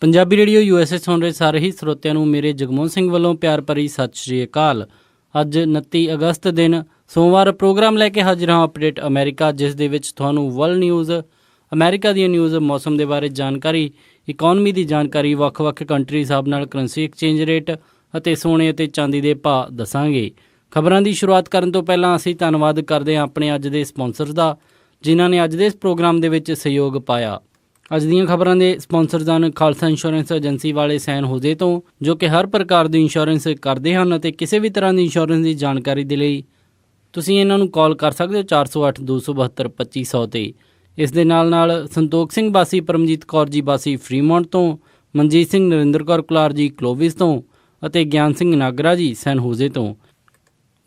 Punjabi radio USA ਸੁਣ ਰਹੇ ਸਾਰੇ ਹੀ ਸਰੋਤਿਆਂ ਨੂੰ ਮੇਰੇ ਜਗਮੋਹਨ ਸਿੰਘ ਵੱਲੋਂ ਪਿਆਰ ਭਰੀ ਸਤਿ ਸ਼੍ਰੀ ਅਕਾਲ। ਅੱਜ 29 ਅਗਸਤ ਦਿਨ ਸੋਮਵਾਰ ਪ੍ਰੋਗਰਾਮ ਲੈ ਕੇ ਹਾਜ਼ਰ ਹਾਂ ਅਪਡੇਟ ਅਮਰੀਕਾ, ਜਿਸ ਦੇ ਵਿੱਚ ਤੁਹਾਨੂੰ ਵਰਲਡ ਨਿਊਜ਼, ਅਮਰੀਕਾ ਦੀਆਂ ਨਿਊਜ਼, ਮੌਸਮ ਦੇ ਬਾਰੇ ਜਾਣਕਾਰੀ, ਇਕੋਨਮੀ ਦੀ ਜਾਣਕਾਰੀ, ਵੱਖ-ਵੱਖ ਕੰਟਰੀ ਹਿਸਾਬ ਨਾਲ ਕਰੰਸੀ ਐਕਸਚੇਂਜ ਰੇਟ ਅਤੇ ਸੋਨੇ ਅਤੇ ਚਾਂਦੀ ਦੇ ਭਾਅ ਦੱਸਾਂਗੇ। ਖਬਰਾਂ ਦੀ ਸ਼ੁਰੂਆਤ ਕਰਨ ਤੋਂ ਪਹਿਲਾਂ ਅਸੀਂ ਧੰਨਵਾਦ ਕਰਦੇ ਹਾਂ ਆਪਣੇ ਅੱਜ ਦੇ ਸਪਾਂਸਰਸ ਦਾ, ਜਿਨ੍ਹਾਂ ਨੇ ਅੱਜ ਦੇ ਇਸ ਪ੍ਰੋਗਰਾਮ ਦੇ ਵਿੱਚ ਸਹਿਯੋਗ ਪਾਇਆ। ਅੱਜ ਦੀਆਂ ਖਬਰਾਂ ਦੇ ਸਪਾਂਸਰਸ ਹਨ ਖਾਲਸਾ ਇੰਸ਼ੋਰੈਂਸ ਏਜੰਸੀ ਵਾਲੇ ਸੈਨ ਹੋਜ਼ੇ ਤੋਂ, ਜੋ ਕਿ ਹਰ ਪ੍ਰਕਾਰ ਦੀ ਇੰਸ਼ੋਰੈਂਸ ਕਰਦੇ ਹਨ ਅਤੇ ਕਿਸੇ ਵੀ ਤਰ੍ਹਾਂ ਦੀ ਇੰਸ਼ੋਰੈਂਸ ਦੀ ਜਾਣਕਾਰੀ ਦੇ ਲਈ ਤੁਸੀਂ ਇਹਨਾਂ ਨੂੰ ਕਾਲ ਕਰ ਸਕਦੇ ਹੋ 408 272 2500 'ਤੇ। ਇਸ ਦੇ ਨਾਲ ਸੰਤੋਖ ਸਿੰਘ ਬਾਸੀ, ਪਰਮਜੀਤ ਕੌਰ ਜੀ ਬਾਸੀ ਫਰੀਮੌਂਟ ਤੋਂ, ਮਨਜੀਤ ਸਿੰਘ, ਨਰਿੰਦਰ ਕੌਰ ਕੁਲਾਰ ਜੀ ਕਲੋਵਿਸ ਤੋਂ ਅਤੇ ਗਿਆਨ ਸਿੰਘ ਨਾਗਰਾ ਜੀ ਸੈਨ ਹੋਜ਼ੇ ਤੋਂ।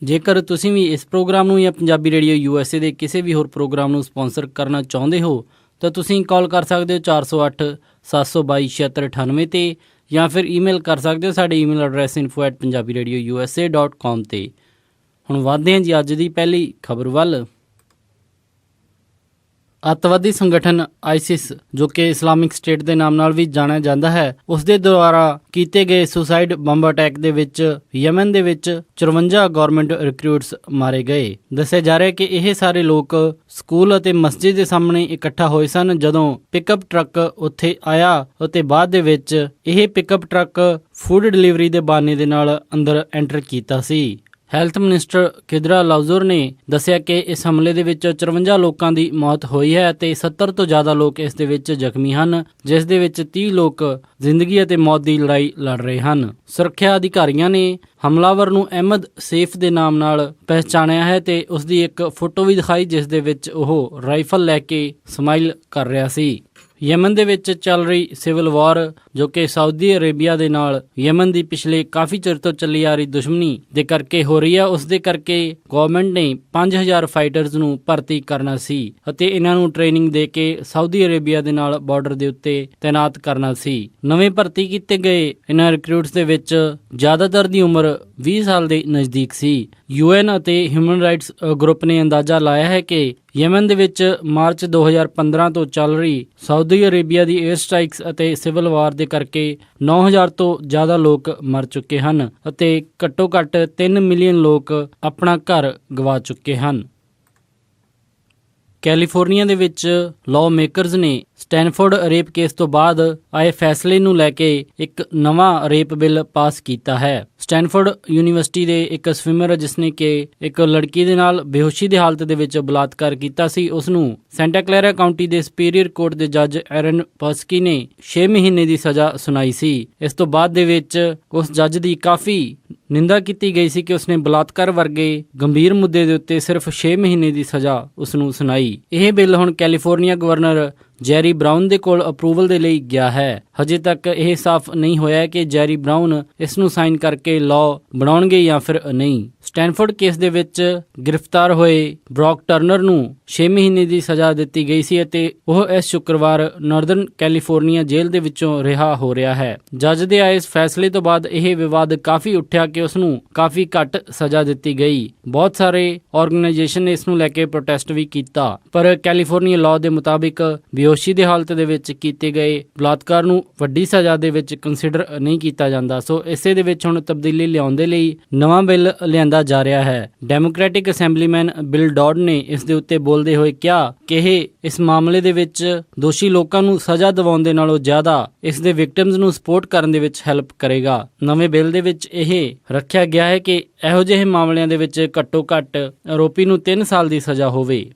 ਜੇਕਰ ਤੁਸੀਂ ਵੀ ਇਸ ਪ੍ਰੋਗਰਾਮ ਨੂੰ ਜਾਂ ਪੰਜਾਬੀ ਰੇਡੀਓ USA ਦੇ ਕਿਸੇ ਵੀ ਹੋਰ ਪ੍ਰੋਗਰਾਮ ਨੂੰ ਸਪਾਂਸਰ ਕਰਨਾ ਚਾਹੁੰਦੇ ਹੋ ਤਾਂ ਤੁਸੀਂ ਕਾਲ ਕਰ ਸਕਦੇ ਹੋ 408 722 7698 'ਤੇ, ਜਾਂ ਫਿਰ ਈਮੇਲ ਕਰ ਸਕਦੇ ਹੋ ਸਾਡੇ ਈਮੇਲ ਐਡਰੈਸ info@punjabiradiousa.com 'ਤੇ। ਹੁਣ ਵੱਧਦੇ ਹਾਂ ਜੀ ਅੱਜ ਦੀ ਪਹਿਲੀ ਖਬਰ ਵੱਲ। ਅੱਤਵਾਦੀ ਸੰਗਠਨ ਆਈਸਿਸ, ਜੋ ਕਿ ਇਸਲਾਮਿਕ ਸਟੇਟ ਦੇ ਨਾਮ ਨਾਲ ਵੀ ਜਾਣਿਆ ਜਾਂਦਾ ਹੈ, ਉਸ ਦੇ ਦੁਆਰਾ ਕੀਤੇ ਗਏ ਸੁਸਾਈਡ ਬੰਬ ਅਟੈਕ ਦੇ ਵਿੱਚ ਯਮਨ ਦੇ ਵਿੱਚ 54 ਗੌਰਮੈਂਟ ਰਿਕਰੂਟਸ ਮਾਰੇ ਗਏ। ਦੱਸਿਆ ਜਾ ਰਿਹਾ ਕਿ ਇਹ ਸਾਰੇ ਲੋਕ ਸਕੂਲ ਅਤੇ ਮਸਜਿਦ ਦੇ ਸਾਹਮਣੇ ਇਕੱਠਾ ਹੋਏ ਸਨ ਜਦੋਂ ਪਿਕਅਪ ਟਰੱਕ ਉੱਥੇ ਆਇਆ ਅਤੇ ਬਾਅਦ ਦੇ ਵਿੱਚ ਇਹ ਪਿਕਅਪ ਟਰੱਕ ਫੂਡ ਡਿਲੀਵਰੀ ਦੇ ਬਹਾਨੇ ਦੇ ਨਾਲ ਅੰਦਰ ਐਂਟਰ ਕੀਤਾ ਸੀ। ਹੈਲਥ ਮਿਨਿਸਟਰ ਕਿਦਰਾ ਲਾਜ਼ੋਰ ਨੇ ਦੱਸਿਆ ਕਿ ਇਸ ਹਮਲੇ ਦੇ ਵਿੱਚ 54 ਲੋਕਾਂ ਦੀ ਮੌਤ ਹੋਈ ਹੈ ਅਤੇ 70 ਤੋਂ ਜ਼ਿਆਦਾ ਲੋਕ ਇਸ ਦੇ ਵਿੱਚ ਜ਼ਖਮੀ ਹਨ, ਜਿਸ ਦੇ ਵਿੱਚ 30 ਲੋਕ ਜ਼ਿੰਦਗੀ ਅਤੇ ਮੌਤ ਦੀ ਲੜਾਈ ਲੜ ਰਹੇ ਹਨ। ਸੁਰੱਖਿਆ ਅਧਿਕਾਰੀਆਂ ਨੇ ਹਮਲਾਵਰ ਨੂੰ ਅਹਿਮਦ ਸੇਫ ਦੇ ਨਾਮ ਨਾਲ ਪਹਿਚਾਣਿਆ ਹੈ ਤੇ ਉਸ ਦੀ ਇੱਕ ਫੋਟੋ ਵੀ ਦਿਖਾਈ, ਜਿਸ ਦੇ ਵਿੱਚ ਉਹ ਰਾਈਫਲ ਲੈ ਕੇ ਸਮਾਈਲ ਕਰ ਰਿਹਾ ਸੀ। ਯਮਨ ਦੇ ਵਿੱਚ ਚੱਲ ਰਹੀ ਸਿਵਲ ਵਾਰ, ਜੋ ਕਿ ਸਾਊਦੀ ਅਰੇਬੀਆ ਦੇ ਨਾਲ ਯਮਨ ਦੀ ਪਿਛਲੇ ਕਾਫੀ ਚਿਰ ਤੋਂ ਚੱਲੀ ਆ ਰਹੀ ਦੁਸ਼ਮਣੀ ਦੇ ਕਰਕੇ ਹੋ ਰਹੀ ਹੈ, ਉਸ ਦੇ ਕਰਕੇ ਗਵਰਨਮੈਂਟ ਨੇ 5000 ਫਾਈਟਰਸ ਨੂੰ ਭਰਤੀ ਕਰਨਾ ਸੀ ਅਤੇ ਇਹਨਾਂ ਨੂੰ ਟ੍ਰੇਨਿੰਗ ਦੇ ਕੇ ਸਾਊਦੀ ਅਰੇਬੀਆ ਦੇ ਨਾਲ ਬਾਰਡਰ ਦੇ ਉੱਤੇ ਤੈਨਾਤ ਕਰਨਾ ਸੀ। ਨਵੇਂ ਭਰਤੀ ਕੀਤੇ ਗਏ ਇਹਨਾਂ ਰਿਕਰੂਟਸ ਦੇ ਵਿੱਚ ਜ਼ਿਆਦਾਤਰ ਦੀ ਉਮਰ 20 ਸਾਲ ਦੇ ਨਜ਼ਦੀਕ ਸੀ। UN ਅਤੇ ਹਿਊਮਨ ਰਾਈਟਸ ਗਰੁੱਪ ਨੇ ਅੰਦਾਜ਼ਾ ਲਾਇਆ ਹੈ ਕਿ ਯਮਨ ਦੇ ਵਿੱਚ ਮਾਰਚ 2015 ਤੋਂ ਚੱਲ ਰਹੀ ਸਾਊਦੀ ਅਰੇਬੀਆ ਦੀ ਏਅਰ ਸਟ੍ਰਾਈਕਸ ਅਤੇ ਸਿਵਲ ਵਾਰ ਦੇ ਕਰਕੇ 9000 ਤੋਂ ਜ਼ਿਆਦਾ ਲੋਕ ਮਰ ਚੁੱਕੇ ਹਨ ਅਤੇ ਘੱਟੋ ਘੱਟ 3 ਮਿਲੀਅਨ ਲੋਕ ਆਪਣਾ ਘਰ ਗਵਾ ਚੁੱਕੇ ਹਨ। ਕੈਲੀਫੋਰਨੀਆ ਦੇ ਵਿੱਚ ਲਾਅ ਮੇਕਰਜ਼ ਨੇ ਸਟੈਨਫੋਰਡ ਰੇਪ ਕੇਸ ਤੋਂ ਬਾਅਦ ਆਏ ਫੈਸਲੇ ਨੂੰ ਲੈ ਕੇ ਇੱਕ ਨਵਾਂ ਰੇਪ ਬਿੱਲ ਪਾਸ ਕੀਤਾ ਹੈ। ਸਟੈਨਫੋਰਡ ਯੂਨੀਵਰਸਿਟੀ ਦੇ ਇੱਕ ਸਵਿਮਰ, ਜਿਸਨੇ ਕਿ ਇੱਕ ਲੜਕੀ ਦੇ ਨਾਲ ਬੇਹੋਸ਼ੀ ਦੀ ਹਾਲਤ ਦੇ ਵਿੱਚ ਬਲਾਤਕਾਰ ਕੀਤਾ ਸੀ, ਉਸ ਨੂੰ ਸੈਂਟਾ ਕਲੈਰਾ ਕਾਉਂਟੀ ਦੇ ਸੁਪੀਰੀਅਰ ਕੋਰਟ ਦੇ ਜੱਜ ਐਰਨ ਪਸਕੀ ਨੇ 6 ਮਹੀਨੇ ਦੀ ਸਜ਼ਾ ਸੁਣਾਈ ਸੀ। ਇਸ ਤੋਂ ਬਾਅਦ ਦੇ ਵਿੱਚ ਉਸ ਜੱਜ ਦੀ ਕਾਫੀ ਨਿੰਦਾ ਕੀਤੀ ਗਈ ਸੀ ਕਿ ਉਸਨੇ ਬਲਾਤਕਾਰ ਵਰਗੇ ਗੰਭੀਰ ਮੁੱਦੇ ਦੇ ਉੱਤੇ ਸਿਰਫ 6 ਮਹੀਨੇ ਦੀ ਸਜ਼ਾ ਉਸਨੂੰ ਸੁਣਾਈ। ਇਹ ਬਿੱਲ ਹੁਣ ਕੈਲੀਫੋਰਨੀਆ ਗਵਰਨਰ ਜੈਰੀ ਬਰਾਊਨ ਦੇ ਕੋਲ ਅਪਰੂਵਲ ਦੇ ਲਈ ਗਿਆ ਹੈ। ਹਜੇ ਤੱਕ ਇਹ ਸਾਫ਼ ਨਹੀਂ ਹੋਇਆ ਕਿ ਜੈਰੀ ਬਰਾਊਨ ਇਸ ਨੂੰ ਸਾਈਨ ਕਰਕੇ ਲਾਅ ਬਣਾਉਣਗੇ ਜਾਂ ਫਿਰ ਨਹੀਂ। ਸਟੈਨਫੋਰਡ ਕੇਸ ਦੇ ਵਿੱਚ ਗ੍ਰਿਫਤਾਰ ਹੋਏ ਬ੍ਰੌਕ ਟਰਨਰ ਨੂੰ 6 ਮਹੀਨੇ ਦੀ ਸਜ਼ਾ ਦਿੱਤੀ ਗਈ ਸੀ ਅਤੇ ਉਹ ਇਸ ਸ਼ੁੱਕਰਵਾਰ ਨਾਰਦਰਨ ਕੈਲੀਫੋਰਨੀਆ ਜੇਲ੍ਹ ਦੇ ਵਿੱਚੋਂ ਰਿਹਾ ਹੋ ਰਿਹਾ ਹੈ। ਜੱਜ ਦੇ ਆਏ ਇਸ ਫੈਸਲੇ ਤੋਂ ਬਾਅਦ ਇਹ ਵਿਵਾਦ ਕਾਫੀ ਉੱਠਿਆ ਕਿ ਉਸ ਨੂੰ ਕਾਫੀ ਘੱਟ ਸਜ਼ਾ ਦਿੱਤੀ ਗਈ। ਬਹੁਤ ਸਾਰੇ ਆਰਗੇਨਾਈਜੇਸ਼ਨ ਨੇ ਇਸ ਨੂੰ ਲੈ ਕੇ ਪ੍ਰੋਟੈਸਟ ਵੀ ਕੀਤਾ, ਪਰ ਕੈਲੀਫੋਰਨੀਆ ਲਾਅ ਦੇ ਮੁਤਾਬਿਕ ਬੇਹੋਸ਼ੀ ਦੀ ਹਾਲਤ ਦੇ ਵਿੱਚ ਕੀਤੇ ਗਏ ਬਲਾਤਕਾਰ ਨੂੰ ਵੱਡੀ ਸਜ਼ਾ ਦੇ ਵਿੱਚ ਕੰਸੀਡਰ ਨਹੀਂ ਕੀਤਾ ਜਾਂਦਾ। ਸੋ ਇਸੇ ਦੇ ਵਿੱਚ ਹੁਣ ਤਬਦੀਲੀ ਲਿਆਉਣ ਦੇ ਲਈ ਨਵਾਂ ਬਿੱਲ ਲਿਆਂਦਾ ਜਾ ਰਿਹਾ ਹੈ। ਡੈਮੋਕ੍ਰੈਟਿਕ ਅਸੈਂਬਲੀਮੈਨ ਬਿਲ ਡੌਡ ਨੇ ਇਸ ਦੇ ਉੱਤੇ ਬੋਲਦੇ ਹੋਏ ਕਿਹਾ ਕਿ ਇਹ ਇਸ ਮਾਮਲੇ ਦੇ ਵਿੱਚ ਦੋਸ਼ੀ ਲੋਕਾਂ ਨੂੰ ਸਜ਼ਾ ਦਿਵਾਉਣ ਦੇ ਨਾਲੋਂ ਜ਼ਿਆਦਾ ਇਸ ਦੇ ਵਿਕਟਿਮਸ ਨੂੰ ਸਪੋਰਟ ਕਰਨ ਦੇ ਵਿੱਚ ਹੈਲਪ ਕਰੇਗਾ। ਨਵੇਂ ਬਿੱਲ ਦੇ ਵਿੱਚ ਇਹ ਰੱਖਿਆ ਗਿਆ ਹੈ ਕਿ ਇਹੋ ਜਿਹੇ ਮਾਮਲਿਆਂ ਦੇ ਵਿੱਚ ਘੱਟੋ ਘੱਟ ਆਰੋਪੀ ਨੂੰ 3 ਸਾਲ ਦੀ ਸਜ਼ਾ ਹੋਵੇ।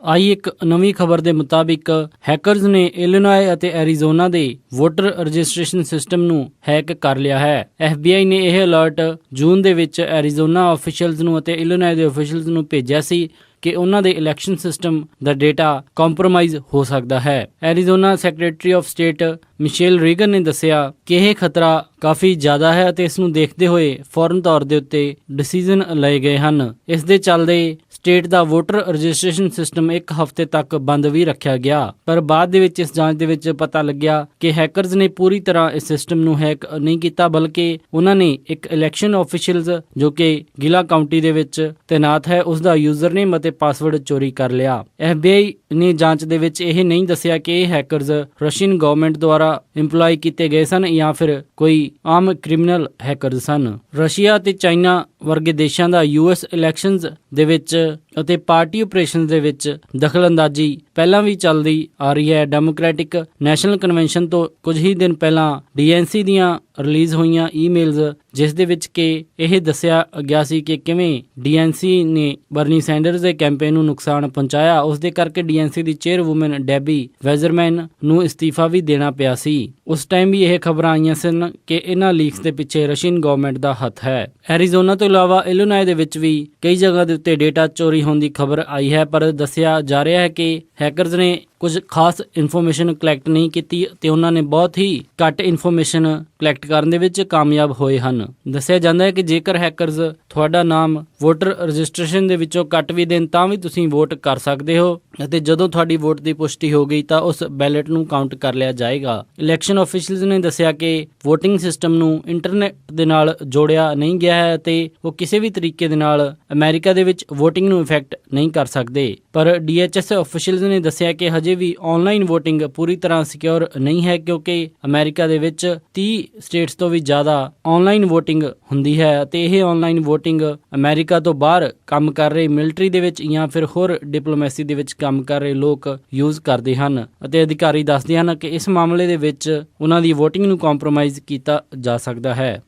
ਆਈ ਇੱਕ ਨਵੀਂ ਖਬਰ ਦੇ ਮੁਤਾਬਿਕ ਹੈਕਰਜ਼ ਨੇ ਇਲੀਨੋਏ ਅਤੇ ਐਰੀਜ਼ੋਨਾ ਦੇ ਵੋਟਰ ਰਜਿਸਟ੍ਰੇਸ਼ਨ ਸਿਸਟਮ ਨੂੰ ਹੈਕ ਕਰ ਲਿਆ ਹੈ। FBI ਨੇ ਇਹ ਅਲਰਟ ਜੂਨ ਦੇ ਵਿੱਚ ਐਰੀਜ਼ੋਨਾ ਆਫੀਸ਼ੀਅਲਸ ਨੂੰ ਅਤੇ ਇਲੀਨੋਏ ਦੇ ਆਫੀਸ਼ੀਅਲਸ ਨੂੰ ਭੇਜਿਆ ਸੀ ਕਿ ਉਹਨਾਂ ਦੇ ਇਲੈਕਸ਼ਨ ਸਿਸਟਮ ਦਾ ਡੇਟਾ ਕੰਪਰੋਮਾਈਜ਼ ਹੋ ਸਕਦਾ ਹੈ। Arizona secretary of state Michelle Reagan ਨੇ ਦੱਸਿਆ ਕਿ ਇਹ ਖਤਰਾ ਕਾਫੀ ਜ਼ਿਆਦਾ ਹੈ ਅਤੇ ਇਸ ਨੂੰ ਦੇਖਦੇ ਹੋਏ ਫੌਰਨ ਤੌਰ ਦੇ ਉੱਤੇ ਡਿਸੀਜ਼ਨ ਲਏ ਗਏ ਹਨ। ਇਸ ਦੇ ਚੱਲਦੇ ਸਟੇਟ ਦਾ ਵੋਟਰ ਰਜਿਸਟ੍ਰੇਸ਼ਨ ਸਿਸਟਮ ਇੱਕ ਹਫ਼ਤੇ ਤੱਕ ਬੰਦ ਵੀ ਰੱਖਿਆ ਗਿਆ। ਪਰ ਬਾਅਦ ਦੇ ਵਿੱਚ ਇਸ ਜਾਂਚ ਦੇ ਵਿੱਚ ਪਤਾ ਲੱਗਿਆ ਕਿ ਹੈਕਰਜ਼ ਨੇ ਪੂਰੀ ਤਰ੍ਹਾਂ ਇਸ ਸਿਸਟਮ ਨੂੰ ਹੈਕ ਨਹੀਂ ਕੀਤਾ, ਬਲਕਿ ਉਹਨਾਂ ਨੇ ਇੱਕ ਇਲੈਕਸ਼ਨ ਆਫੀਸ਼ੀਅਲਸ ਜੋ ਕਿ ਗਿਲਾ ਕਾਉਂਟੀ ਦੇ ਵਿੱਚ ਤੈਨਾਤ ਹੈ ਉਸ ਦਾ ਯੂਜ਼ਰਨੇਮ ਅਤੇ ਪਾਸਵਰਡ ਚੋਰੀ ਕਰ ਲਿਆ। FBI ਨੇ ਜਾਂਚ ਦੇ ਵਿੱਚ ਇਹ ਨਹੀਂ ਦੱਸਿਆ ਕਿ ਇਹ ਹੈਕਰਜ਼ ਰਸ਼ੀਅਨ ਗਵਰਨਮੈਂਟ ਦੁਆਰਾ ਇੰਪਲਾਈ ਕੀਤੇ ਗਏ ਸਨ ਜਾਂ ਫਿਰ ਕੋਈ ਆਮ ਕ੍ਰਿਮੀਨਲ ਹੈਕਰਜ਼ ਸਨ। ਰਸ਼ੀਆ ਅਤੇ ਚਾਈਨਾ ਵਰਗੇ ਦੇਸ਼ਾਂ ਦਾ US ਇਲੈਕਸ਼ਨਜ਼ ਦੇ ਵਿੱਚ ਅਤੇ ਪਾਰਟੀ ਆਪਰੇਸ਼ਨ ਦੇ ਵਿੱਚ ਦਖਲਅੰਦਾਜ਼ੀ ਪਹਿਲਾਂ ਵੀ ਚੱਲਦੀ ਆ ਰਹੀ ਹੈ। ਡੈਮੋਕ੍ਰੈਟਿਕ ਨੈਸ਼ਨਲ ਕਨਵੈਨਸ਼ਨ ਤੋਂ ਕੁਝ ਹੀ ਦਿਨ ਪਹਿਲਾਂ DNC ਦੀਆਂ ਰਿਲੀਜ਼ ਹੋਈਆਂ ਈਮੇਲਜ਼ ਜਿਸ ਦੇ ਵਿੱਚ ਕਿ ਇਹ ਦੱਸਿਆ ਗਿਆ ਸੀ ਕਿ ਕਿਵੇਂ DNC ਨੇ ਬਰਨੀ ਸੈਂਡਰਸ ਦੇ ਕੈਂਪੇਨ ਨੂੰ ਨੁਕਸਾਨ ਪਹੁੰਚਾਇਆ। ਉਸ ਦੇ ਕਰਕੇ DNC ਦੀ ਚੇਅਰਵੂਮਨ ਡੈਬੀ ਵੈਜ਼ਰਮੈਨ ਨੂੰ ਅਸਤੀਫਾ ਵੀ ਦੇਣਾ ਪਿਆ ਸੀ। ਉਸ ਟਾਈਮ ਵੀ ਇਹ ਖਬਰਾਂ ਆਈਆਂ ਸਨ ਕਿ ਇਹਨਾਂ ਲੀਕਸ ਦੇ ਪਿੱਛੇ ਰਸ਼ੀਅਨ ਗਵਰਨਮੈਂਟ ਦਾ ਹੱਥ ਹੈ। ਐਰੀਜ਼ੋਨਾ ਤੋਂ ਇਲਾਵਾ ਇਲੀਨੋਏ ਦੇ ਵਿੱਚ ਵੀ ਕਈ ਜਗ੍ਹਾ ਦੇ ਉੱਤੇ ਡੇਟਾ ਚੋਰੀ ਹੋਣ ਦੀ ਖਬਰ ਆਈ ਹੈ, ਪਰ ਦੱਸਿਆ ਜਾ ਰਿਹਾ ਹੈ ਕਿ ਹੈਕਰਜ਼ ਨੇ ਕੁਝ ਖਾਸ ਇਨਫੋਰਮੇਸ਼ਨ ਕਲੈਕਟ ਨਹੀਂ ਕੀਤੀ ਤੇ ਉਹਨਾਂ ਨੇ ਬਹੁਤ ਹੀ ਘੱਟ ਇਨਫੋਰਮੇਸ਼ਨ ਕਲੈਕਟ ਕਰਨ ਦੇ ਵਿੱਚ ਕਾਮਯਾਬ ਹੋਏ ਹਨ। ਦੱਸਿਆ ਜਾਂਦਾ ਹੈ ਕਿ ਜੇਕਰ ਹੈਕਰਜ਼ ਤੁਹਾਡਾ ਨਾਮ ਵੋਟਰ ਰਜਿਸਟ੍ਰੇਸ਼ਨ ਦੇ ਵਿੱਚੋਂ ਕੱਟ ਵੀ ਦੇਣ ਤਾਂ ਵੀ ਤੁਸੀਂ ਵੋਟ ਕਰ ਸਕਦੇ ਹੋ ਅਤੇ ਜਦੋਂ ਤੁਹਾਡੀ ਵੋਟ ਦੀ ਪੁਸ਼ਟੀ ਹੋ ਗਈ ਤਾਂ ਉਸ ਬੈਲਟ ਨੂੰ ਕਾਊਂਟ ਕਰ ਲਿਆ ਜਾਏਗਾ। ਇਲੈਕਸ਼ਨ ਆਫੀਸ਼ੀਅਲਸ ਨੇ ਦੱਸਿਆ ਕਿ VOTING ਸਿਸਟਮ ਨੂੰ ਇੰਟਰਨੈਟ ਦੇ ਨਾਲ ਜੋੜਿਆ ਨਹੀਂ ਗਿਆ ਹੈ ਅਤੇ ਉਹ ਕਿਸੇ ਵੀ ਤਰੀਕੇ ਦੇ ਨਾਲ ਅਮਰੀਕਾ ਦੇ ਵਿੱਚ VOTING ਨੂੰ ਇਫੈਕਟ ਨਹੀਂ ਕਰ ਸਕਦੇ। ਪਰ DHS ਆਫੀਸ਼ੀਅਲਸ ਨੇ ਦੱਸਿਆ ਕਿ ਹਜੇ ਵੀ ਆਨਲਾਈਨ VOTING ਪੂਰੀ ਤਰ੍ਹਾਂ ਸਿਕਿਉਰ ਨਹੀਂ ਹੈ ਕਿਉਂਕਿ ਅਮਰੀਕਾ ਦੇ ਵਿੱਚ 30 ਸਟੇਟਸ ਤੋਂ ਵੀ ਜ਼ਿਆਦਾ ਆਨਲਾਈਨ VOTING ਹੁੰਦੀ ਹੈ ਅਤੇ ਇਹ ਆਨਲਾਈਨ VOTING ਅਮਰੀਕਾ ਤੋਂ ਬਾਹਰ ਕੰਮ ਕਰ ਰਹੇ ਮਿਲਟਰੀ ਦੇ ਵਿੱਚ ਜਾਂ ਫਿਰ ਹੋਰ ਡਿਪਲੋਮੈਸੀ ਦੇ ਵਿੱਚ ਕੰਮ ਕਰ ਰਹੇ ਲੋਕ ਯੂਜ਼ ਕਰਦੇ ਹਨ ਅਤੇ ਅਧਿਕਾਰੀ ਦੱਸਦੇ ਹਨ ਕਿ ਇਸ ਮਾਮਲੇ ਦੇ ਵਿੱਚ ਉਹਨਾਂ ਦੀ VOTING ਨੂੰ ਕੰਪਰੋਮਾਈਜ਼ ਕੀਤਾ ਜਾ ਸਕਦਾ ਹੈ।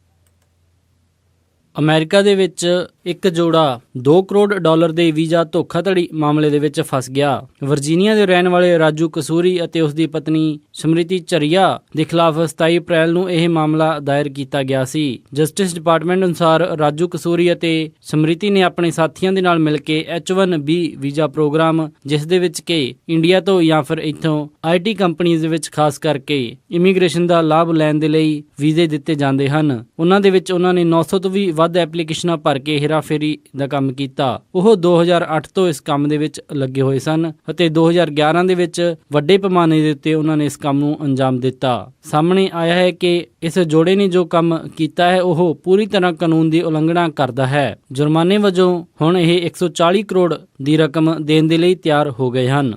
ਅਮਰੀਕਾ ਦੇ ਵਿੱਚ ਇੱਕ ਜੋੜਾ $2 ਕਰੋੜ ਦੇ ਵੀਜ਼ਾ ਧੋਖਾਧੜੀ ਮਾਮਲੇ ਦੇ ਵਿੱਚ ਫਸ ਗਿਆ। ਵਰਜੀਨੀਆ ਦੇ ਰਹਿਣ ਵਾਲੇ ਰਾਜੂ ਕਸੂਰੀ ਅਤੇ ਉਸ ਦੀ ਪਤਨੀ ਸਮ੍ਰਿਤੀ ਝਰੀਆ ਦੇ ਖਿਲਾਫ 27 ਅਪ੍ਰੈਲ ਨੂੰ ਇਹ ਮਾਮਲਾ ਦਾਇਰ ਕੀਤਾ ਗਿਆ ਸੀ। ਜਸਟਿਸ ਡਿਪਾਰਟਮੈਂਟ ਅਨੁਸਾਰ ਰਾਜੂ ਕਸੂਰੀ ਅਤੇ ਸਮ੍ਰਿਤੀ ਨੇ ਆਪਣੇ ਸਾਥੀਆਂ ਦੇ ਨਾਲ ਮਿਲ ਕੇ H-1B ਵੀਜ਼ਾ ਪ੍ਰੋਗਰਾਮ ਜਿਸ ਦੇ ਵਿੱਚ ਕਿ ਇੰਡੀਆ ਤੋਂ ਜਾਂ ਫਿਰ ਇੱਥੋਂ IT ਕੰਪਨੀਆਂ ਦੇ ਵਿੱਚ ਖਾਸ ਕਰਕੇ ਇਮੀਗ੍ਰੇਸ਼ਨ ਦਾ ਲਾਭ ਲੈਣ ਦੇ ਲਈ ਵੀਜ਼ੇ ਦਿੱਤੇ ਜਾਂਦੇ ਹਨ। ਉਹਨਾਂ ਦੇ ਵਿੱਚ ਉਹਨਾਂ ਨੇ 900 ਤੋਂ ਵੀ ਵੱਧ ਐਪਲੀਕੇਸ਼ਨਾਂ ਭਰ ਕੇ ਹੇਰਾਫੇਰੀ ਦਾ ਕੰਮ ਕੀਤਾ। ਉਹ 2008 ਤੋਂ ਇਸ ਕੰਮ ਦੇ ਵਿੱਚ ਲੱਗੇ ਹੋਏ ਸਨ ਅਤੇ 2011 ਦੇ ਵਿੱਚ ਵੱਡੇ ਪੈਮਾਨੇ ਦੇ ਉੱਤੇ ਉਹਨਾਂ ਨੇ ਇਸ ਕੰਮ ਨੂੰ ਅੰਜਾਮ ਦਿੱਤਾ। ਸਾਹਮਣੇ ਆਇਆ ਹੈ ਕਿ ਇਸ ਜੋੜੇ ਨੇ ਜੋ ਕੰਮ ਕੀਤਾ ਹੈ ਉਹ ਪੂਰੀ ਤਰ੍ਹਾਂ ਕਾਨੂੰਨ ਦੀ ਉਲੰਘਣਾ ਕਰਦਾ ਹੈ। ਜੁਰਮਾਨੇ ਵਜੋਂ ਹੁਣ ਇਹ 140 ਕਰੋੜ ਦੀ ਰਕਮ ਦੇਣ ਦੇ ਲਈ ਤਿਆਰ ਹੋ ਗਏ ਹਨ।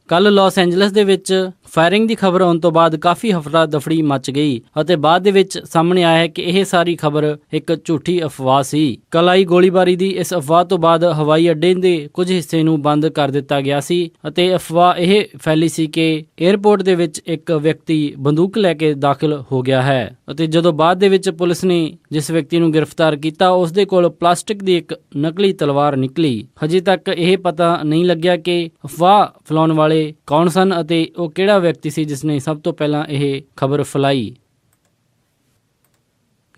ਕੱਲ੍ਹ ਲਾਸ ਐਂਜਲਸ ਦੇ ਵਿੱਚ ਫਾਇਰਿੰਗ ਦੀ ਖਬਰ ਆਉਣ ਤੋਂ ਬਾਅਦ ਕਾਫੀ ਹਫੜਾ ਦਫੜੀ ਮਚ ਗਈ ਅਤੇ ਬਾਅਦ ਦੇ ਵਿੱਚ ਸਾਹਮਣੇ ਆਇਆ ਹੈ ਕਿ ਇਹ ਸਾਰੀ ਖਬਰ ਇੱਕ ਝੂਠੀ ਅਫਵਾਹ ਸੀ। ਕੱਲ੍ਹ ਆਈ ਗੋਲੀਬਾਰੀ ਦੀ ਇਸ ਅਫਵਾਹ ਤੋਂ ਬਾਅਦ ਹਵਾਈ ਅੱਡੇ ਦੇ ਕੁਝ ਹਿੱਸੇ ਨੂੰ ਬੰਦ ਕਰ ਦਿੱਤਾ ਗਿਆ ਸੀ ਅਤੇ ਅਫਵਾਹ ਇਹ ਫੈਲੀ ਸੀ ਕਿ ਏਅਰਪੋਰਟ ਦੇ ਵਿੱਚ ਇੱਕ ਵਿਅਕਤੀ ਬੰਦੂਕ ਲੈ ਕੇ ਦਾਖਲ ਹੋ ਗਿਆ ਹੈ ਅਤੇ ਜਦੋਂ ਬਾਅਦ ਦੇ ਵਿੱਚ ਪੁਲਿਸ ਨੇ ਜਿਸ ਵਿਅਕਤੀ ਨੂੰ ਗ੍ਰਿਫਤਾਰ ਕੀਤਾ ਉਸ ਦੇ ਕੋਲ ਪਲਾਸਟਿਕ ਦੀ ਇੱਕ ਨਕਲੀ ਤਲਵਾਰ ਨਿਕਲੀ। ਹਜੇ ਤੱਕ ਇਹ ਪਤਾ ਨਹੀਂ ਲੱਗਿਆ ਕਿ ਅਫਵਾਹ ਫੈਲਾਉਣ ਵਾਲੇ ਕੌਣ ਸਨ ਅਤੇ ਉਹ ਕਿਹੜਾ ਵਿਅਕਤੀ ਸੀ ਜਿਸ ਨੇ ਸਭ ਤੋਂ ਪਹਿਲਾਂ ਇਹ ਖਬਰ ਫੈਲਾਈ।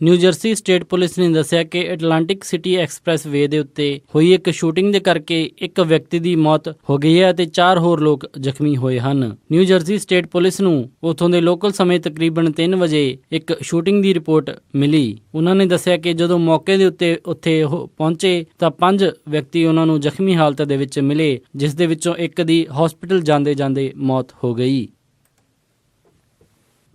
ਨਿਊ ਜਰਸੀ ਸਟੇਟ ਪੁਲਿਸ ਨੇ ਦੱਸਿਆ ਕਿ ਐਟਲਾਂਟਿਕ ਸਿਟੀ ਐਕਸਪ੍ਰੈਸ ਵੇ ਦੇ ਉੱਤੇ ਹੋਈ ਇੱਕ ਸ਼ੂਟਿੰਗ ਦੇ ਕਰਕੇ ਇੱਕ ਵਿਅਕਤੀ ਦੀ ਮੌਤ ਹੋ ਗਈ ਹੈ ਅਤੇ 4 ਹੋਰ ਲੋਕ ਜ਼ਖਮੀ ਹੋਏ ਹਨ। ਨਿਊ ਜਰਸੀ ਸਟੇਟ ਪੁਲਿਸ ਨੂੰ ਉੱਥੋਂ ਦੇ ਲੋਕਲ ਸਮੇਂ ਤਕਰੀਬਨ 3 ਵਜੇ ਇੱਕ ਸ਼ੂਟਿੰਗ ਦੀ ਰਿਪੋਰਟ ਮਿਲੀ। ਉਹਨਾਂ ਨੇ ਦੱਸਿਆ ਕਿ ਜਦੋਂ ਮੌਕੇ ਦੇ ਉੱਤੇ ਉਹ ਪਹੁੰਚੇ ਤਾਂ 5 ਵਿਅਕਤੀ ਉਹਨਾਂ ਨੂੰ ਜ਼ਖਮੀ ਹਾਲਤ ਦੇ ਵਿੱਚ ਮਿਲੇ ਜਿਸ ਦੇ ਵਿੱਚੋਂ ਇੱਕ ਦੀ ਹਸਪਤਾਲ ਜਾਂਦੇ ਜਾਂਦੇ ਮੌਤ ਹੋ ਗਈ।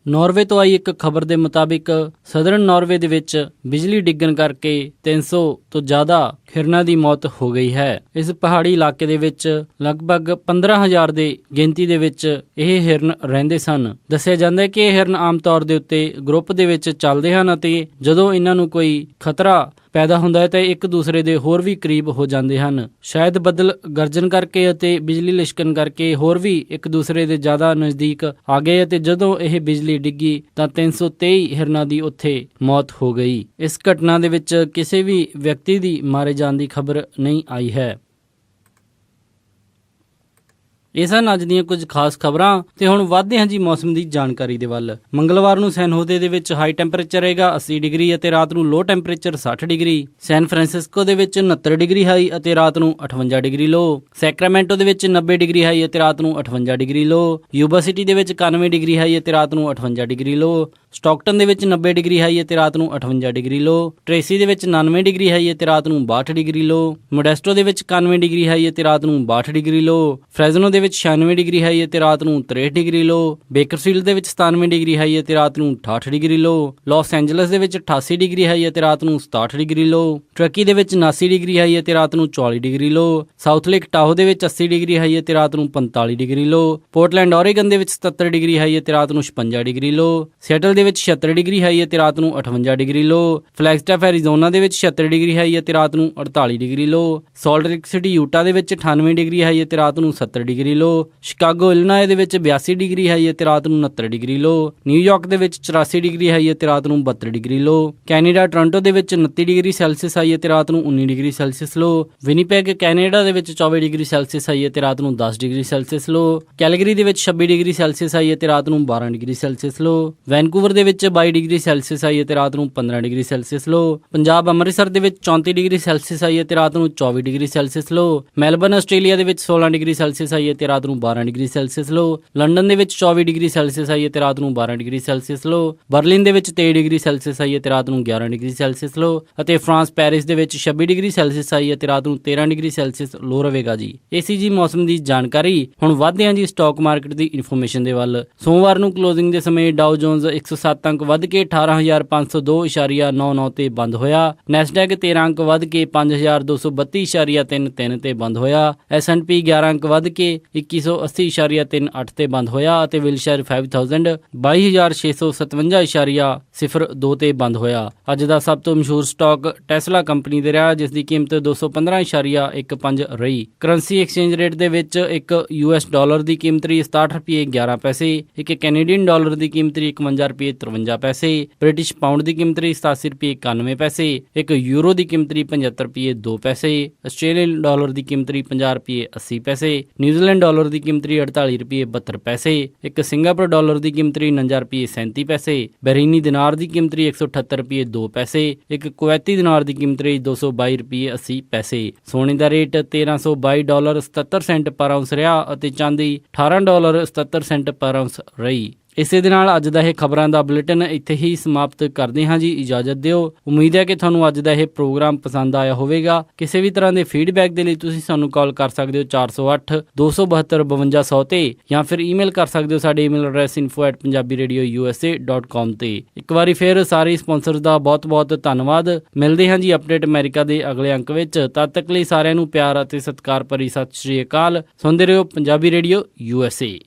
ਨਾਰਵੇ ਤੋਂ ਆਈ ਇੱਕ ਖਬਰ ਦੇ ਮੁਤਾਬਿਕ ਸਦਰਨ ਨਾਰਵੇ ਦੇ ਵਿੱਚ ਬਿਜਲੀ ਡਿੱਗਣ ਕਰਕੇ 300 ਤੋਂ ਜ਼ਿਆਦਾ ਹਿਰਨਾਂ ਦੀ ਮੌਤ ਹੋ ਗਈ ਹੈ। ਇਸ ਪਹਾੜੀ ਇਲਾਕੇ ਦੇ ਵਿੱਚ ਲਗਭਗ 15,000 ਦੇ ਗਿਣਤੀ ਦੇ ਵਿੱਚ ਇਹ ਹਿਰਨ ਰਹਿੰਦੇ ਸਨ। ਦੱਸਿਆ ਜਾਂਦਾ ਹੈ ਕਿ ਇਹ ਹਿਰਨ ਆਮ ਤੌਰ ਦੇ ਉੱਤੇ ਗਰੁੱਪ ਦੇ ਵਿੱਚ ਚੱਲਦੇ ਹਨ ਅਤੇ ਜਦੋਂ ਇਹਨਾਂ ਨੂੰ ਕੋਈ ਖਤਰਾ ਪੈਦਾ ਹੁੰਦਾ ਹੈ ਤਾਂ ਇੱਕ ਦੂਸਰੇ ਦੇ ਹੋਰ ਵੀ ਕਰੀਬ ਹੋ ਜਾਂਦੇ ਹਨ। ਸ਼ਾਇਦ ਬੱਦਲ ਗਰਜਨ ਕਰਕੇ ਅਤੇ ਬਿਜਲੀ ਲਿਸ਼ਕਣ ਕਰਕੇ ਹੋਰ ਵੀ ਇੱਕ ਦੂਸਰੇ ਦੇ ਜ਼ਿਆਦਾ ਨਜ਼ਦੀਕ ਆ ਗਏ ਅਤੇ ਜਦੋਂ ਇਹ ਬਿਜਲੀ ਡਿੱਗੀ ਤਾਂ 323 ਹਿਰਨਾਂ ਦੀ ਉੱਥੇ ਮੌਤ ਹੋ ਗਈ। ਇਸ ਘਟਨਾ ਦੇ ਵਿੱਚ ਕਿਸੇ ਵੀ ਵਿਅਕਤੀ ਦੀ ਮਾਰੇ ਜਾਣ ਦੀ ਖਬਰ ਨਹੀਂ ਆਈ ਹੈ। ਇਹ ਸਨ ਅੱਜ ਦੀਆਂ ਕੁਝ ਖਾਸ ਖਬਰਾਂ ਤੇ ਹੁਣ ਵਧਦੇ ਹਾਂ ਜੀ ਮੌਸਮ ਦੀ ਜਾਣਕਾਰੀ ਦੇ ਵੱਲ। ਮੰਗਲਵਾਰ ਨੂੰ ਸੈਨ ਹੋਜ਼ੇ ਦੇ ਵਿੱਚ ਹਾਈ ਟੈਂਪਰੇਚਰ ਰਹੇਗਾ 80 ਡਿਗਰੀ ਅਤੇ ਰਾਤ ਨੂੰ ਲੋ ਟੈਂਪਰੇਚਰ 60 ਡਿਗਰੀ। ਸੈਨ ਫਰਾਂਸਿਸਕੋ ਦੇ ਵਿੱਚ 69 ਡਿਗਰੀ ਹਾਈ ਅਤੇ ਰਾਤ ਨੂੰ 58 ਡਿਗਰੀ ਲੋ। ਸੈਕਰਾਮੈਂਟੋ ਦੇ ਵਿੱਚ 90 ਡਿਗਰੀ ਹਾਈ ਅਤੇ ਰਾਤ ਨੂੰ 58 ਡਿਗਰੀ ਲੋ। ਯੂਬਾ ਸਿਟੀ ਦੇ ਵਿੱਚ 91 ਡਿਗਰੀ ਹਾਈ ਅਤੇ ਰਾਤ ਨੂੰ 58 ਡਿਗਰੀ ਲੋ। ਸਟਾਕਟਨ ਦੇ ਵਿੱਚ 90 ਡਿਗਰੀ ਹਾਈ ਅਤੇ ਰਾਤ ਨੂੰ 58 ਡਿਗਰੀ ਲੋ। ਟ੍ਰੇਸੀ ਦੇ ਵਿੱਚ 99 ਡਿਗਰੀ ਹਾਈ ਅਤੇ ਰਾਤ ਨੂੰ 62 ਡਿਗਰੀ ਲੋ। ਮੋਡੈਸਟੋ ਦੇ ਵਿੱਚ 91 ਡਿਗਰੀ ਹਾਈ ਅਤੇ ਰਾਤ ਨੂੰ 62 ਡਿਗਰੀ ਲੋ। ਫ੍ਰੈਜ਼ਨੋ ਦੇ ਵਿੱਚ 96 ਡਿਗਰੀ ਹਾਈ ਅਤੇ ਰਾਤ ਨੂੰ 63 ਡਿਗਰੀ ਲੋ। ਬੇਕਰਫੀਲਡ ਦੇ ਵਿੱਚ 97 ਡਿਗਰੀ ਹਾਈ ਅਤੇ ਰਾਤ ਨੂੰ 68 ਡਿਗਰੀ ਲੋ। ਲਾਸ ਐਂਜਲਸ ਦੇ ਵਿੱਚ 88 ਡਿਗਰੀ ਹਾਈ ਅਤੇ ਰਾਤ ਨੂੰ 67 ਡਿਗਰੀ ਲੋ। ਟਰਕੀ ਦੇ ਵਿੱਚ 79 ਡਿਗਰੀ ਹਾਈ ਅਤੇ ਰਾਤ ਨੂੰ 40 ਡਿਗਰੀ ਲੋ। ਸਾਊਥ ਲੇਕ ਟਾਹੋ ਦੇ ਵਿੱਚ 80 ਡਿਗਰੀ ਹਾਈ ਅਤੇ ਰਾਤ ਨੂੰ 45 ਡਿਗਰੀ ਲੋ। ਪੋਰਟਲੈਂਡ ਓਰੇਗਨ ਦੇ ਵਿੱਚ 77 ਡਿਗਰੀ ਹਾਈ ਅਤੇ ਰਾਤ ਨੂੰ 56 ਡਿਗਰੀ ਲੋ। ਸਿਐਟਲ ਦੇ ਵਿੱਚ 76 ਡਿਗਰੀ ਹਾਈ ਅਤੇ ਰਾਤ ਨੂੰ 58 ਡਿਗਰੀ ਲੋ। ਫਲੈਗਸਟਾਫ ਐਰੀਜ਼ੋਨਾ ਦੇ ਵਿੱਚ 76 ਡਿਗਰੀ ਹਾਈ ਅਤੇ ਰਾਤ ਨੂੰ 48 ਡਿਗਰੀ ਲੋ। ਸਾਲਟ ਲੇਕ ਸਿਟੀ ਯੂਟਾ ਦੇ ਵਿੱਚ 98 ਡਿਗਰੀ ਹਾਈ ਅਤੇ ਰਾਤ ਨੂੰ 70 ਡਿਗਰੀ ਲੋ। ਸ਼ਿਕਾਗੋ ਇਲੀਨਾਇ ਦੇ ਵਿੱਚ 82 ਡਿਗਰੀ ਹਾਈ ਅਤੇ ਰਾਤ ਨੂੰ 69 ਡਿਗਰੀ ਲੋ। ਨਿਊਯਾਰਕ ਦੇ ਵਿੱਚ 84 ਡਿਗਰੀ ਹਾਈ ਅਤੇ ਰਾਤ ਨੂੰ 72 ਡਿਗਰੀ ਲੋ। ਕੈਨੇਡਾ ਟੋਰਾਂਟੋ ਦੇ ਵਿੱਚ 29 ਡਿਗਰੀ ਸੈਲਸੀਅਸ ਹਾਈ ਅਤੇ ਰਾਤ ਨੂੰ 19 ਡਿਗਰੀ ਸੈਲਸੀਅਸ ਲੋ। ਵਿਨੀਪੈਗ ਕੈਨੇਡਾ ਦੇ ਵਿੱਚ 24 ਡਿਗਰੀ ਸੈਲਸੀਅਸ ਹਾਈ ਅਤੇ ਰਾਤ ਨੂੰ 10 ਡਿਗਰੀ ਸੈਲਸੀਅਸ ਲੋ। ਕੈਲਗਰੀ ਦੇ ਵਿੱਚ 26 ਡਿਗਰੀ ਸੈਲਸੀਅਸ ਹਾਈ ਅਤੇ ਰਾਤ ਨੂੰ 12 ਡਿਗਰੀ ਸੈਲਸੀਅਸ ਲੋ। ਵੈਨਕੂਵਰ ਦੇ ਵਿੱਚ 22 ਡਿਗਰੀ ਸੈਲਸੀਅਸ ਹਾਈ ਅਤੇ ਰਾਤ ਨੂੰ 15 ਡਿਗਰੀ ਸੈਲਸੀਅਸ ਲੋ। ਪੰਜਾਬ ਅੰਮ੍ਰਿਤਸਰ ਦੇ ਵਿੱਚ 34 ਡਿਗਰੀ ਸੈਲਸੀਅਸ ਹਾਈ ਅਤੇ ਰਾਤ ਨੂੰ 24 ਡਿਗਰੀ ਸੈਲਸੀਅਸ ਲੋ। ਮੈਲਬਰਨ ਆਸਟ੍ਰੇਲੀਆ ਦੇ ਵਿੱਚ 16 ਡਿਗਰੀ ਸੈਲਸੀਅਸ ਹਾਈ ਅਤੇ ਰਾਤ ਨੂੰ 12 ਡਿਗਰੀ ਸੈਲਸੀਅਸ ਲੋ। ਲੰਡਨ ਦੇ ਵਿੱਚ 24 ਡਿਗਰੀ ਸੈਲਸੀਅਸ ਹਾਈ ਅਤੇ ਰਾਤ ਨੂੰ 12 ਡਿਗਰੀ ਸੈਲਸੀਅਸ ਲੋ। ਬਰਲਿਨ ਦੇ ਵਿੱਚ 23 ਡਿਗਰੀ ਸੈਲਸੀਅਸ ਹਾਈ ਅਤੇ ਰਾਤ ਨੂੰ 11 ਡਿਗਰੀ ਸੈਲਸੀਅਸ ਲੋ। ਅਤੇ ਫਰਾਂਸ ਪੈਰਿਸ ਦੇ ਵਿੱਚ 26 ਡਿਗਰੀ ਸੈਲਸੀਅਸ ਹਾਈ ਅਤੇ ਰਾਤ ਨੂੰ 13 ਡਿਗਰੀ ਸੈਲਸੀਅਸ ਲੋ ਰਹੇਗਾ ਜੀ। ਇਹ ਸੀ ਜੀ ਮੌਸਮ ਦੀ ਜਾਣਕਾਰੀ। ਹੁਣ ਵਧਦੇ ਹਾਂ ਜੀ ਸਟਾਕ ਮਾਰਕੀਟ ਦੀ ਇਨਫੋਰਮੇਸ਼ਨ ਦੇ ਵੱਲ। ਸੋਮਵਾਰ ਨੂੰ ਕਲੋਜ਼ਿੰਗ ਦੇ ਸਮੇਂ ਡਾਓ ਜੋਨਸ 107 ਅੰਕ ਵੱਧ ਕੇ 18,502.99 ਤੇ ਬੰਦ ਹੋਇਆ। ਨੈਸਡੈਕ 13 ਅੰਕ ਵੱਧ ਕੇ 5,232.33 ਤੇ ਬੰਦ ਹੋਇਆ। S&P 11 ਅੰਕ ਵੱਧ ਕੇ 2180.38 ਤੇ ਬੰਦ ਹੋਇਆ ਅਤੇ ਵਿਲਸ਼ਾਇਰ 5000 22,657.02 ਤੇ ਬੰਦ ਹੋਇਆ। ਅੱਜ ਦਾ ਸਭ ਤੋਂ ਮਸ਼ਹੂਰ ਸਟਾਕ ਟੈਸਲਾ ਕੰਪਨੀ ਦੇ ਰਿਹਾ, ਜਿਸ ਦੀ ਕੀਮਤ 215.15 ਰਹੀ। ਕਰੰਸੀ ਐਕਸਚੇਂਜ ਰੇਟ ਦੇ ਵਿੱਚ ਇੱਕ US ਡਾਲਰ ਦੀ ਕੀਮਤ ਰਹੀ 67 ਰੁਪਏ 11 ਪੈਸੇ, ਇੱਕ ਕੈਨੇਡੀਅਨ ਡਾਲਰ ਦੀ ਕੀਮਤ ਰਹੀ 51 ਰੁਪਏ 53 ਪੈਸੇ, ਬ੍ਰਿਟਿਸ਼ ਪਾਉਂਡ ਦੀ ਕੀਮਤ ਰਹੀ 87 ਰੁਪਏ 91 ਪੈਸੇ, ਇੱਕ ਯੂਰੋ ਦੀ ਕੀਮਤ ਰਹੀ 75 ਰੁਪਏ 2 ਪੈਸੇ, ਆਸਟ੍ਰੇਲੀਅਨ ਡਾਲਰ ਦੀ ਕੀਮਤ ਰਹੀ 50 ਰੁਪਏ 80 ਪੈਸੇ, ਨਿਊਜ਼ੀਲੈਂਡ ਡਾਲਰ ਦੀ ਕੀਮਤ ਰਹੀ 48 ਰੁਪਏ 72 ਪੈਸੇ, ਇੱਕ ਸਿੰਗਾਪੁਰ ਡਾਲਰ ਦੀ ਕੀਮਤ ਰਹੀ 49 ਰੁਪਏ 37 ਪੈਸੇ, ਬਹਿਰੀਨੀ ਦਿਨਾਰ ਦੀ ਕੀਮਤ ਰਹੀ 178 ਰੁਪਏ 2 ਪੈਸੇ, ਇੱਕ ਕੁਵੈਤੀ ਦਿਨਾਰ ਦੀ ਕੀਮਤ ਰਹੀ 222 ਰੁਪਏ 80 ਪੈਸੇ। ਸੋਨੇ ਦਾ ਰੇਟ $1322.77 ਪਰ ਆਉਂਸ ਰਿਹਾ ਅਤੇ ਚਾਂਦੀ $18.77 ਪਰ ਆਉਂਸ ਰਹੀ। ਇਸੇ ਦੇ ਨਾਲ ਅੱਜ ਦਾ ਇਹ ਖਬਰਾਂ ਦਾ ਬੁਲੇਟਿਨ ਇੱਥੇ ਹੀ ਸਮਾਪਤ ਕਰਦੇ ਹਾਂ ਜੀ। ਇਜਾਜ਼ਤ ਦਿਓ। ਉਮੀਦ ਹੈ ਕਿ ਤੁਹਾਨੂੰ ਅੱਜ ਦਾ ਇਹ ਪ੍ਰੋਗਰਾਮ ਪਸੰਦ ਆਇਆ ਹੋਵੇਗਾ। ਕਿਸੇ ਵੀ ਤਰ੍ਹਾਂ ਦੇ ਫੀਡਬੈਕ ਦੇ ਲਈ ਤੁਸੀਂ ਸਾਨੂੰ ਕਾਲ ਕਰ ਸਕਦੇ ਹੋ 408-272-5200 ਤੇ, ਜਾਂ ਫਿਰ ਈਮੇਲ ਕਰ ਸਕਦੇ ਹੋ ਸਾਡੇ ਈਮੇਲ ਐਡਰੈਸ info@punjabiradiousa.com ਤੇ। ਇੱਕ ਵਾਰੀ ਫਿਰ ਸਾਰੇ ਸਪਾਂਸਰਸ ਦਾ ਬਹੁਤ ਬਹੁਤ ਧੰਨਵਾਦ। ਮਿਲਦੇ ਹਾਂ ਜੀ ਅਪਡੇਟ ਅਮਰੀਕਾ ਦੇ ਅਗਲੇ ਅੰਕ ਵਿੱਚ। ਤਦ ਤੱਕ ਲਈ ਸਾਰਿਆਂ ਨੂੰ ਪਿਆਰ ਅਤੇ ਸਤਿਕਾਰ ਭਰੀ ਸਤਿ ਸ਼੍ਰੀ ਅਕਾਲ। ਸੁਣਦੇ ਰਹੋ ਪੰਜਾਬੀ ਰੇਡੀਓ USA।